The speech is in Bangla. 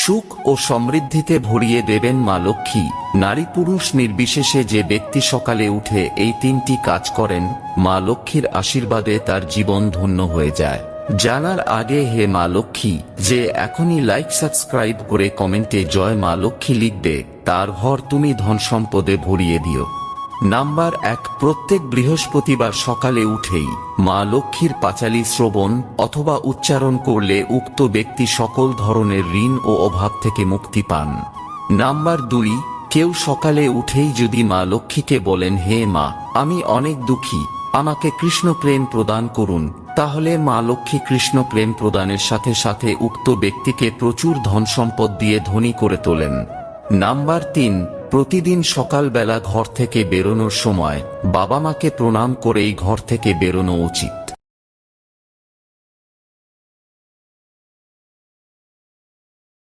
সুখ ও সমৃদ্ধিতে ভরিয়ে দেবেন মা লক্ষ্মী। নারী পুরুষ নির্বিশেষে যে ব্যক্তি সকালে উঠে এই 3টি কাজ করেন, মা লক্ষ্মীর আশীর্বাদে তার জীবন ধন্য হয়ে যায়। জানার আগে হে মা লক্ষ্মী যে এখনই লাইক সাবস্ক্রাইব করে কমেন্টে জয় মা লক্ষ্মী লিখবে, তার ঘর তুমি ধন সম্পদে ভরিয়ে দিও। নাম্বার 1, প্রত্যেক বৃহস্পতিবার সকালে উঠেই মা লক্ষ্মীর পাঁচালী শ্রবণ অথবা উচ্চারণ করলে উক্ত ব্যক্তি সকল ধরনের ঋণ ও অভাব থেকে মুক্তি পান। নাম্বার 2, কেউ সকালে উঠেই যদি মা লক্ষ্মীকে বলেন, হে মা, আমি অনেক দুঃখী, আমাকে কৃষ্ণ প্রেম প্রদান করুন, তাহলে মা লক্ষ্মী কৃষ্ণ প্রেম প্রদানের সাথে সাথে উক্ত ব্যক্তিকে প্রচুর ধন সম্পদ দিয়ে ধনী করে তোলেন। নাম্বার 3, প্রতিদিন সকালবেলা ঘর থেকে বেরোনোর সময় বাবা মাকে প্রণাম করেই ঘর থেকে বেরোনো উচিত।